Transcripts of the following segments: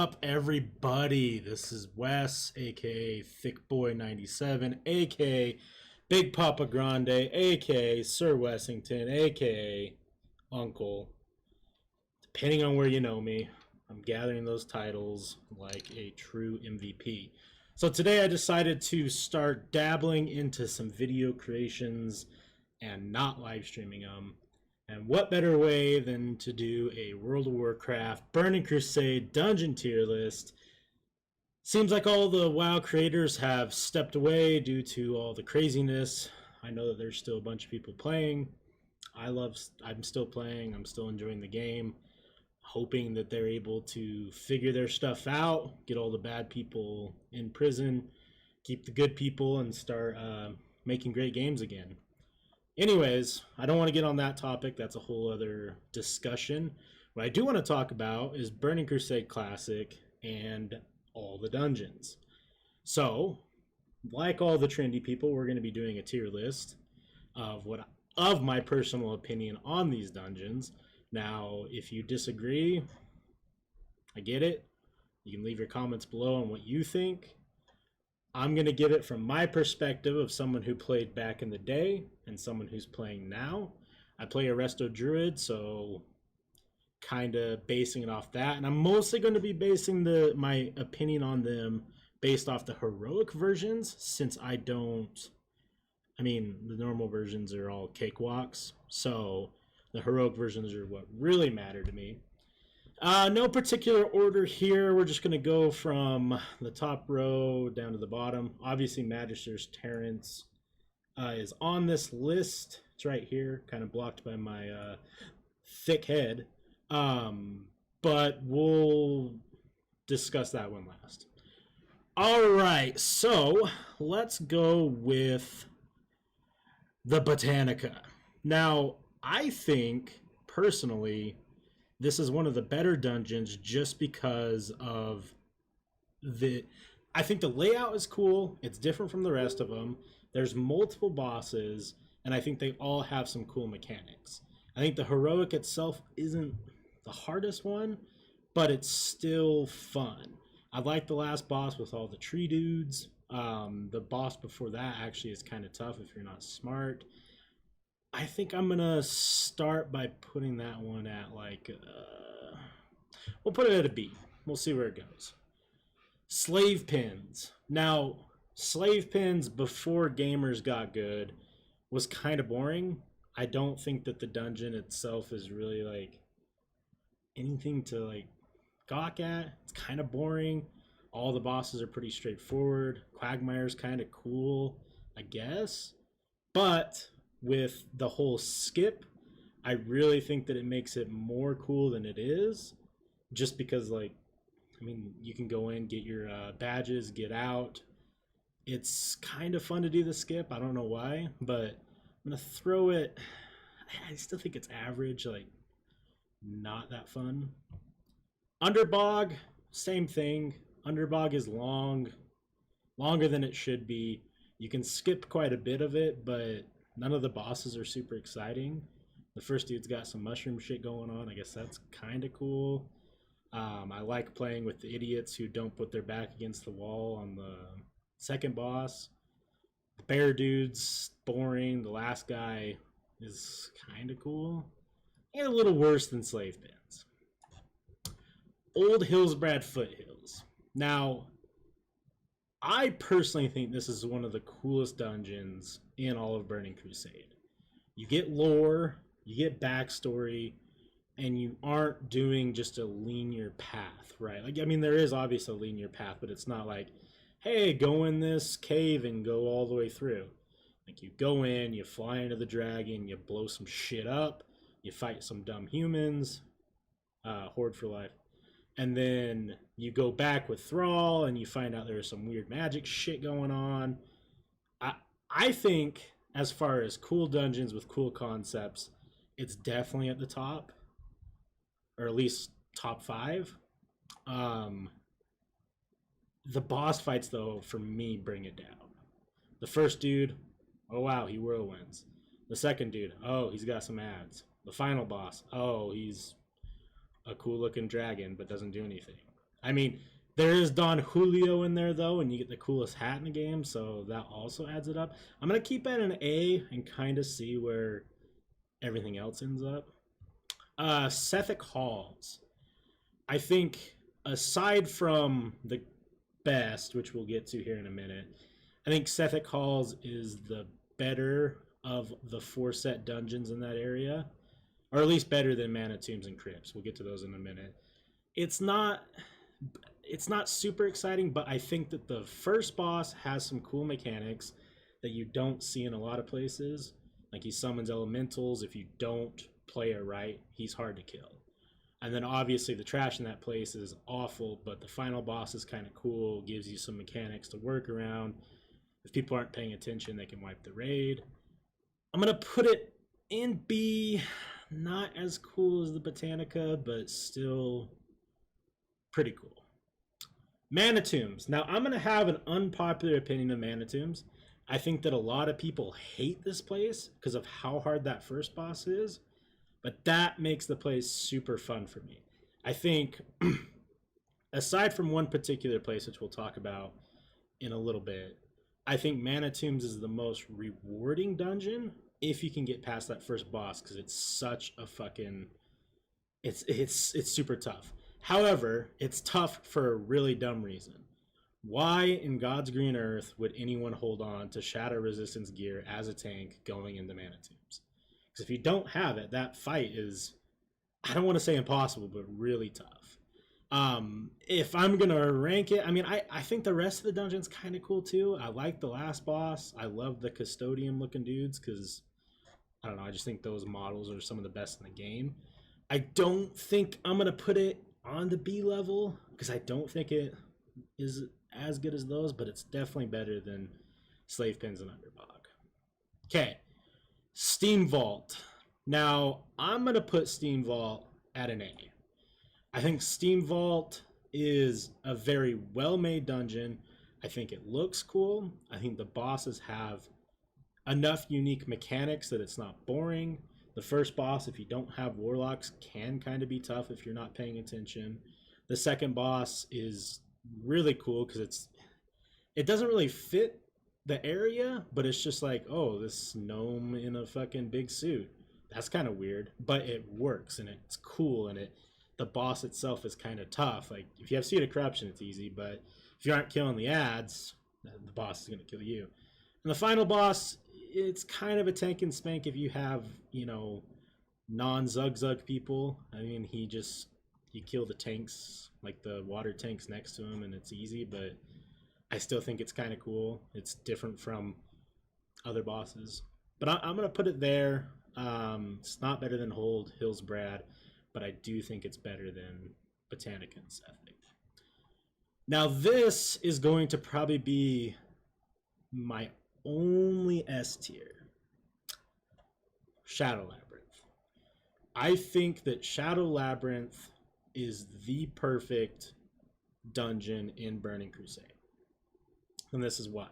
up, everybody? This is Wes, aka Thickboy97, aka Big Papa Grande, aka Sir Wessington, aka Uncle. Depending on where you know me, I'm gathering those titles like a true MVP. So today I decided to start dabbling into some video creations and not live streaming them. And what better way than to do a World of Warcraft Burning Crusade dungeon tier list? Seems like all the WoW creators have stepped away due to all the craziness. I know that there's still a bunch of people playing. I'm still playing. I'm still enjoying the game. Hoping that they're able to figure their stuff out, get all the bad people in prison, keep the good people, and start making great games again. Anyways, I don't want to get on that topic. That's a whole other discussion. What I do want to talk about is Burning Crusade Classic and all the dungeons. So, like all the trendy people, we're going to be doing a tier list of my personal opinion on these dungeons. Now, if you disagree, I get it. You can leave your comments below on what you think. I'm going to give it from my perspective of someone who played back in the day and someone who's playing now. I play a resto druid, so kind of basing it off that. And I'm mostly going to be basing my opinion on them based off the heroic versions, since the normal versions are all cakewalks. So the heroic versions are what really matter to me. No particular order here. We're just going to go from the top row down to the bottom. Obviously, Magister's Terrence is on this list. It's right here, kind of blocked by my thick head. But we'll discuss that one last. All right, so let's go with the Botanica. Now, I think, personally, this is one of the better dungeons just because of I think the layout is cool. It's different from the rest of them. There's multiple bosses, and I think they all have some cool mechanics. I think the heroic itself isn't the hardest one, but it's still fun. I like the last boss with all the tree dudes. The boss before that actually is kind of tough if you're not smart. I think I'm gonna start by putting that one at we'll put it at a B. We'll see where it goes. Slave pins. Now, slave pins before gamers got good was kind of boring. I don't think that the dungeon itself is really anything to gawk at. It's kind of boring. All the bosses are pretty straightforward. Quagmire's kind of cool, I guess, but with the whole skip, I really think that it makes it more cool than it is, just because you can go in, get your badges, get out. It's kind of fun to do the skip. I don't know why, but I'm gonna throw it. I still think it's average, not that fun. Underbog, same thing. Underbog is longer than it should be. You can skip quite a bit of it, but none of the bosses are super exciting. The first dude's got some mushroom shit going on. I guess that's kind of cool. I like playing with the idiots who don't put their back against the wall on the second boss. The bear dude's boring. The last guy is kind of cool. And a little worse than slave pins. Old Hillsbrad Foothills. Now, I personally think this is one of the coolest dungeons in all of Burning Crusade. You get lore, you get backstory, and you aren't doing just a linear path, right? There is obviously a linear path, but it's not hey, go in this cave and go all the way through. You go in, you fly into the dragon, you blow some shit up, you fight some dumb humans, Horde for life. And then you go back with Thrall and you find out there's some weird magic shit going on. I think, as far as cool dungeons with cool concepts, it's definitely at the top. Or at least top 5. The boss fights, though, for me, bring it down. The first dude, oh wow, he whirlwinds. The second dude, oh, he's got some ads. The final boss, oh, he's a cool looking dragon but doesn't do anything. I mean, there is Don Julio in there though, and you get the coolest hat in the game, so that also adds it up. I'm gonna keep it an A and kind of see where everything else ends up. Sethic Halls. I think aside from the best, which we'll get to here in a minute, I think Sethic Halls is the better of the 4 set dungeons in that area, or at least better than Mana Tombs and Crypts. We'll get to those in a minute. It's not super exciting, but I think that the first boss has some cool mechanics that you don't see in a lot of places. Like he summons elementals. If you don't play it right, he's hard to kill. And then obviously the trash in that place is awful, but the final boss is kind of cool, gives you some mechanics to work around. If people aren't paying attention, they can wipe the raid. I'm going to put it in B. Not as cool as the Botanica, but still pretty cool. Mana Tombs. Now, I'm going to have an unpopular opinion of Mana Tombs. I think that a lot of people hate this place because of how hard that first boss is, but that makes the place super fun for me. I think, aside from one particular place, which we'll talk about in a little bit, I think Mana Tombs is the most rewarding dungeon if you can get past that first boss, because it's such a fucking... It's super tough. However, it's tough for a really dumb reason. Why in God's green earth would anyone hold on to shadow resistance gear as a tank going into Mana Tombs? Because if you don't have it, that fight is, I don't want to say impossible, but really tough. If I'm going to rank it, I mean, I think the rest of the dungeon's kind of cool too. I like the last boss. I love the custodian looking dudes because, I don't know, I just think those models are some of the best in the game. I don't think I'm going to put it on the B level because I don't think it is as good as those, but it's definitely better than Slave Pins and Underbog. Okay, Steam Vault. Now, I'm going to put Steam Vault at an A. I think Steam Vault is a very well-made dungeon. I think it looks cool. I think the bosses have enough unique mechanics that it's not boring. The first boss, if you don't have warlocks, can kind of be tough if you're not paying attention. The second boss is really cool because it doesn't really fit the area, but it's just like, oh, this gnome in a fucking big suit. That's kind of weird, but it works and it's cool, and the boss itself is kind of tough. Like if you have Seed of Corruption, it's easy, but if you aren't killing the ads, the boss is going to kill you. And the final boss, it's kind of a tank and spank if you have, you know, non-Zug people. I mean, you kill the tanks, like the water tanks next to him, and it's easy, but I still think it's kind of cool. It's different from other bosses. But I'm going to put it there. It's not better than Hold, Hills Brad, but I do think it's better than Botanica and Sethic. Now, this is going to probably be my only S tier. Shadow Labyrinth. I think that Shadow Labyrinth is the perfect dungeon in Burning Crusade. And this is why.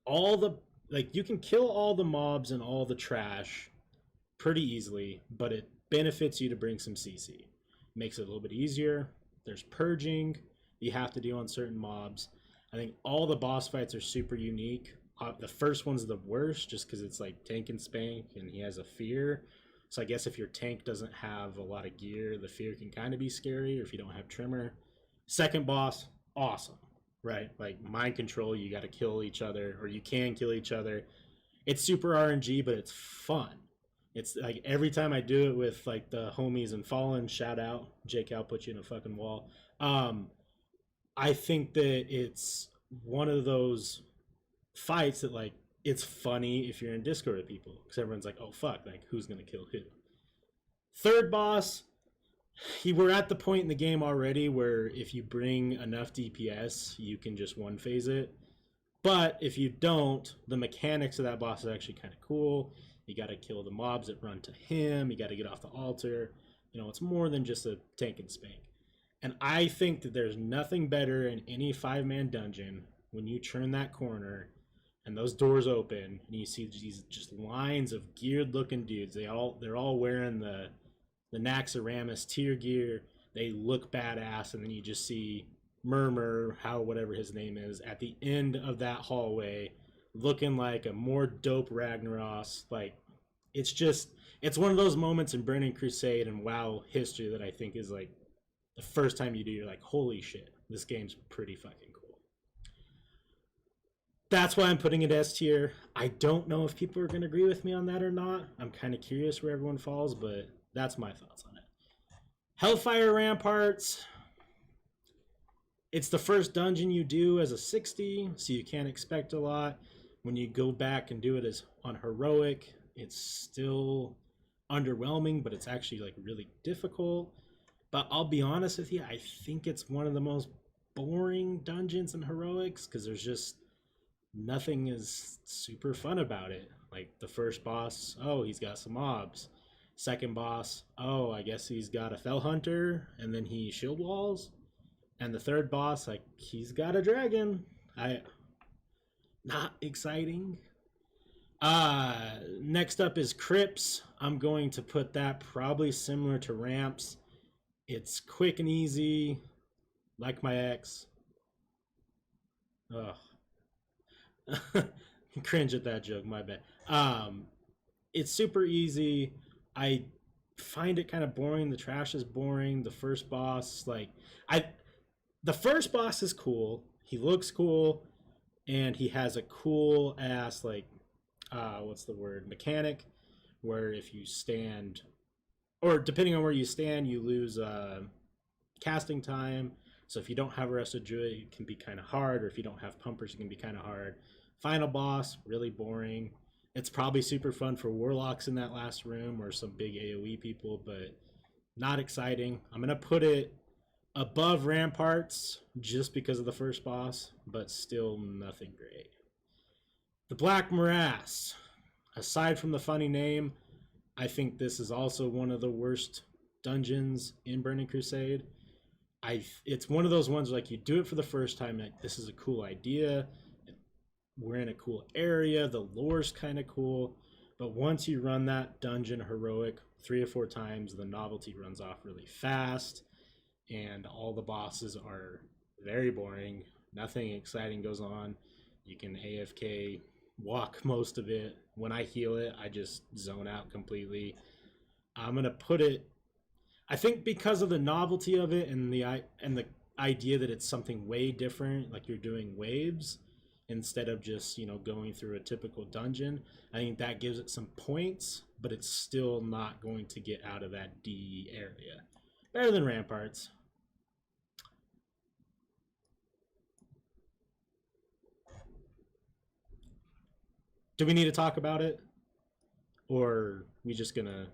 You can kill all the mobs and all the trash pretty easily, but it benefits you to bring some CC. Makes it a little bit easier. There's purging you have to do on certain mobs. I think all the boss fights are super unique. The first one's the worst just because it's like tank and spank and he has a fear. So I guess if your tank doesn't have a lot of gear, the fear can kind of be scary, or if you don't have trimmer. Second boss, awesome, right? Like mind control, you got to kill each other, or you can kill each other. It's super RNG, but it's fun. It's like every time I do it with like the homies in Fallen, shout out, Jake, I'll put you in a fucking wall. I think that it's one of those fights that like it's funny if you're in Discord with people because everyone's like, oh fuck, like who's gonna kill who. Third boss, we're at the point in the game already where if you bring enough DPS, you can just one phase it. But if you don't, the mechanics of that boss is actually kind of cool. You got to kill the mobs that run to him. You got to get off the altar. You know, it's more than just a tank and spank. And I think that there's nothing better in any 5-man dungeon when you turn that corner and those doors open and you see these just lines of geared looking dudes. They're all wearing the Naxxramas tier gear. They look badass, and then you just see Murmur, how whatever his name is, at the end of that hallway, looking like a more dope Ragnaros. Like, it's one of those moments in Burning Crusade and WoW history that I think is like the first time you do, you're like, holy shit, this game's pretty fucking cool. That's why I'm putting it S tier. I don't know if people are going to agree with me on that or not. I'm kind of curious where everyone falls, but that's my thoughts on it. Hellfire Ramparts. It's the first dungeon you do as a 60, so you can't expect a lot. When you go back and do it as on heroic, it's still underwhelming, but it's actually like really difficult. But I'll be honest with you, I think it's one of the most boring dungeons in heroics because there's just nothing is super fun about it. Like the first boss, oh, he's got some mobs. Second boss, oh, I guess he's got a fell hunter, and then he shield walls. And the third boss, like, he's got a dragon. Not exciting. Next up is Crypts. I'm going to put that probably similar to Ramps. It's quick and easy, like my ex. Ugh. Cringe at that joke, my bad. It's super easy. I find it kind of boring. The trash is boring. The first boss, the first boss is cool. He looks cool, and he has a cool ass what's the word? Mechanic, where if you stand, or depending on where you stand, you lose casting time. So if you don't have a resto druid, it can be kind of hard, or if you don't have pumpers, it can be kind of hard. Final boss, really boring. It's probably super fun for warlocks in that last room or some big AoE people, but not exciting. I'm gonna put it above Ramparts just because of the first boss, but still nothing great. The Black Morass. Aside from the funny name, I think this is also one of the worst dungeons in Burning Crusade. It's one of those ones where, like, you do it for the first time, like, this is a cool idea, we're in a cool area, the lore's kind of cool, but once you run that dungeon heroic 3 or 4 times, the novelty runs off really fast, and all the bosses are very boring. Nothing exciting goes on. You can AFK walk most of it. When I heal it, I just zone out completely. I'm gonna put it, I think, because of the novelty of it and the idea that it's something way different, like you're doing waves instead of just, you know, going through a typical dungeon. I think that gives it some points, but it's still not going to get out of that D area. Better than Ramparts. Do we need to talk about it? Or we just gonna...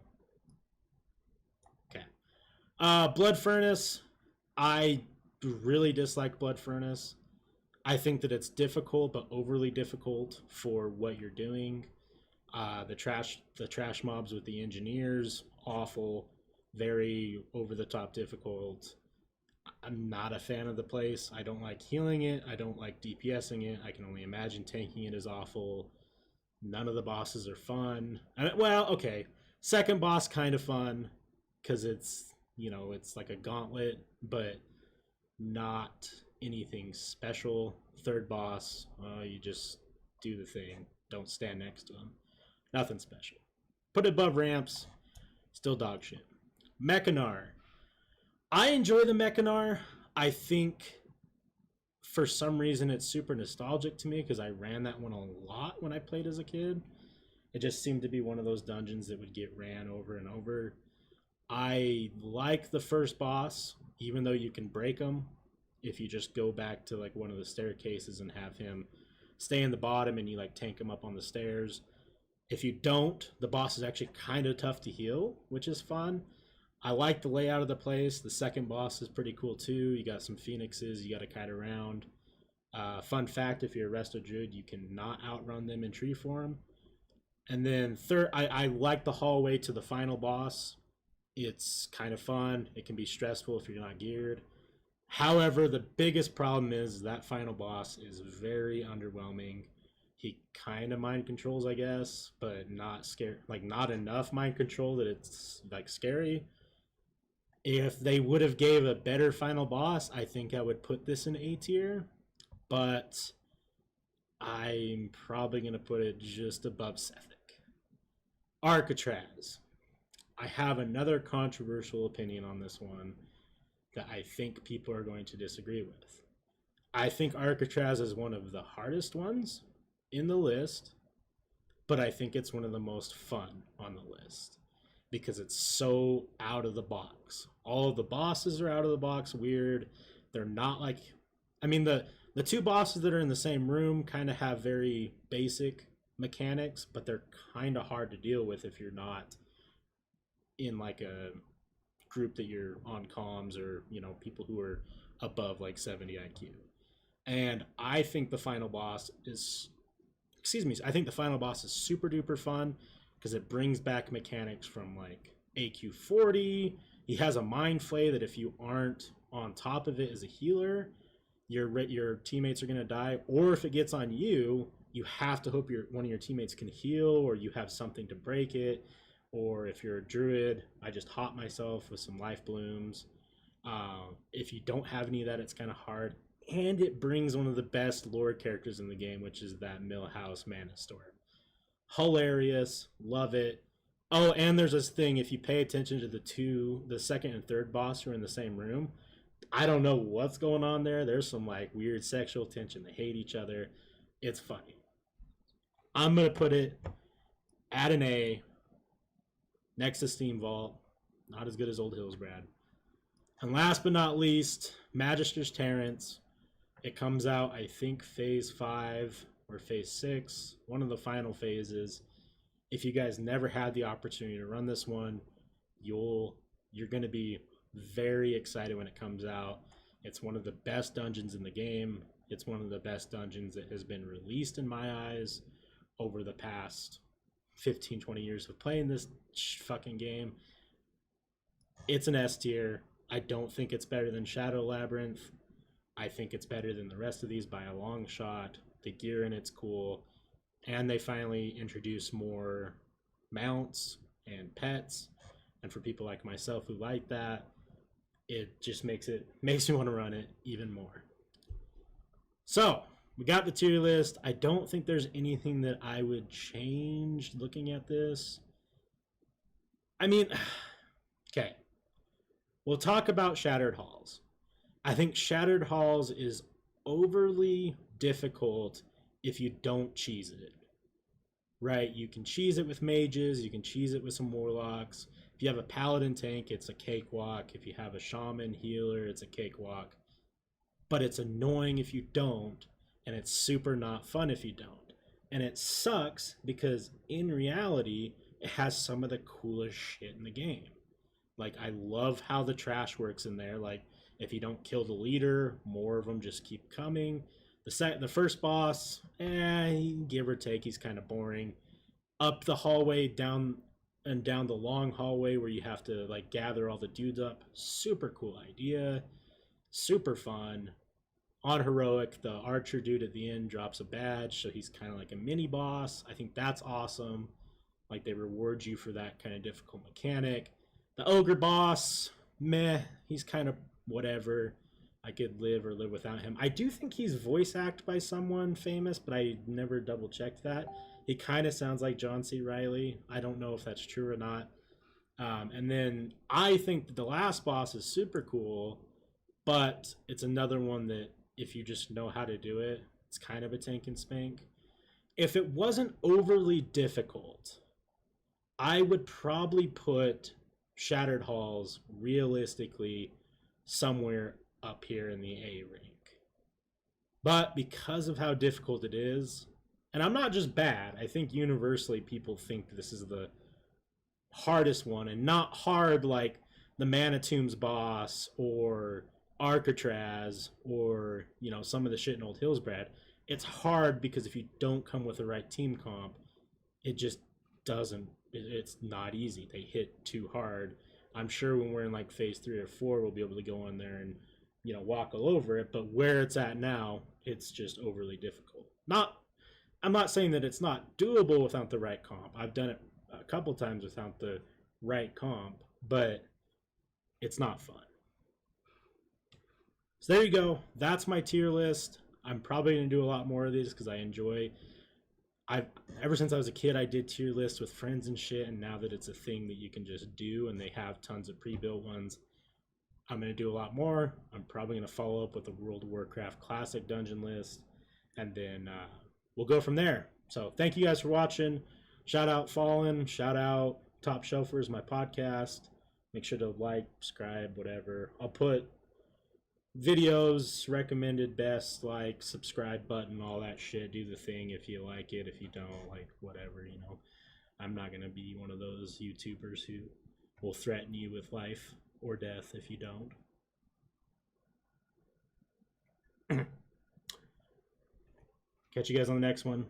Okay. Blood Furnace. I really dislike Blood Furnace. I think that it's difficult, but overly difficult for what you're doing. The trash mobs with the engineers, awful. Very over-the-top difficult. I'm not a fan of the place. I don't like healing it. I don't like DPSing it. I can only imagine tanking it is awful. None of the bosses are fun. Well, okay. Second boss kind of fun because it's, you know, it's like a gauntlet, but not anything special. Third boss, you just do the thing. Don't stand next to him. Nothing special. Put it above Ramps. Still dog shit. Mechanar. I enjoy the Mechanar. I think for some reason it's super nostalgic to me because I ran that one a lot when I played as a kid. It just seemed to be one of those dungeons that would get ran over and over. I like the first boss, even though you can break him if you just go back to like one of the staircases and have him stay in the bottom and you like tank him up on the stairs. If you don't, the boss is actually kind of tough to heal, which is fun. I like the layout of the place. The second boss is pretty cool too. You got some phoenixes you got to kite around. Fun fact, if you're a resto druid, you cannot outrun them in tree form. And then third, I like the hallway to the final boss. It's kind of fun. It can be stressful if you're not geared. However, the biggest problem is that final boss is very underwhelming. He kind of mind controls, I guess, but not scary. Like, not enough mind control that it's like scary. If they would have gave a better final boss, I think I would put this in A tier, but I'm probably going to put it just above Sethic. Arcatraz. I have another controversial opinion on this one that I think people are going to disagree with. I think Arcatraz is one of the hardest ones in the list, but I think it's one of the most fun on the list because it's so out of the box. All of the bosses are out of the box weird. They're not like, I mean, the two bosses that are in the same room kind of have very basic mechanics, but they're kind of hard to deal with if you're not in like a group that you're on comms or, you know, people who are above like 70 IQ. And I think the final boss is, I think the final boss is super duper fun because it brings back mechanics from like AQ40. He has a mind flay that if you aren't on top of it as a healer, your teammates are going to die, or if it gets on you, you have to hope one of your teammates can heal, or you have something to break it. Or if you're a druid, I just hop myself with some life blooms. If you don't have any of that, it's kind of hard. And it brings one of the best lore characters in the game, which is that Millhouse Netherstorm. Hilarious, love it. Oh, and there's this thing, if you pay attention to the second and third boss who are in the same room, I don't know what's going on there. There's some like weird sexual tension. They hate each other. It's funny. I'm going to put it at an A, next to Steam Vault. Not as good as Old Hillsbrad. And last but not least, Magister's Terrence. It comes out, I think, phase 5 or phase 6, one of the final phases. If you guys never had the opportunity to run this one, you're going to be very excited when it comes out. It's one of the best dungeons in the game. It's one of the best dungeons that has been released in my eyes over the past 15, 20 years of playing this fucking game. It's an S tier. I don't think it's better than Shadow Labyrinth. I think it's better than the rest of these by a long shot. The gear in it's cool. And they finally introduce more mounts and pets. And for people like myself who like that, it just makes me want to run it even more. So, we got the tier list. I don't think there's anything that I would change looking at this. I mean, okay. We'll talk about Shattered Halls. I think Shattered Halls is overly difficult if you don't cheese it. Right? You can cheese it with mages, you can cheese it with some warlocks. If you have a paladin tank, it's a cakewalk. If you have a shaman healer, it's a cakewalk. But it's annoying if you don't, and it's super not fun if you don't. And it sucks because in reality, it has some of the coolest shit in the game. Like, I love how the trash works in there. Like, if you don't kill the leader, more of them just keep coming. The first boss, give or take, he's kind of boring. Up the hallway, down the long hallway where you have to like gather all the dudes up. Super cool idea. Super fun. On heroic, the archer dude at the end drops a badge, so he's kind of like a mini boss. I think that's awesome. Like, they reward you for that kind of difficult mechanic. The ogre boss, meh, he's kind of whatever. I could live without him. I do think he's voice acted by someone famous, but I never double checked that. He kind of sounds like John C. Reilly. I don't know if that's true or not. And then I think the last boss is super cool, but it's another one that if you just know how to do it, it's kind of a tank and spank. If it wasn't overly difficult, I would probably put Shattered Halls realistically somewhere up here in the A rank. But because of how difficult it is, and I'm not just bad, I think universally people think this is the hardest one, and not hard like the Mana Tombs boss or Arcatraz or, you know, some of the shit in Old Hillsbrad. It's hard because if you don't come with the right team comp, it just doesn't, it's not easy. They hit too hard. I'm sure when we're in like phase 3 or 4, we'll be able to go in there and, you know, walk all over it. But where it's at now, it's just overly difficult. I'm not saying that it's not doable without the right comp. I've done it a couple times without the right comp, but it's not fun. So there you go. That's my tier list. I'm probably going to do a lot more of these because I enjoy. Ever since I was a kid, I did tier lists with friends and shit, and now that it's a thing that you can just do, and they have tons of pre-built ones, I'm going to do a lot more. I'm probably going to follow up with a World of Warcraft Classic dungeon list, and then we'll go from there. So thank you guys for watching. Shout out Fallen. Shout out Topshelfers, my podcast. Make sure to like, subscribe, whatever. I'll put videos, recommended, best, like, subscribe button, all that shit. Do the thing if you like it. If you don't, like, whatever, you know. I'm not going to be one of those YouTubers who will threaten you with life or death if you don't. Catch you guys on the next one.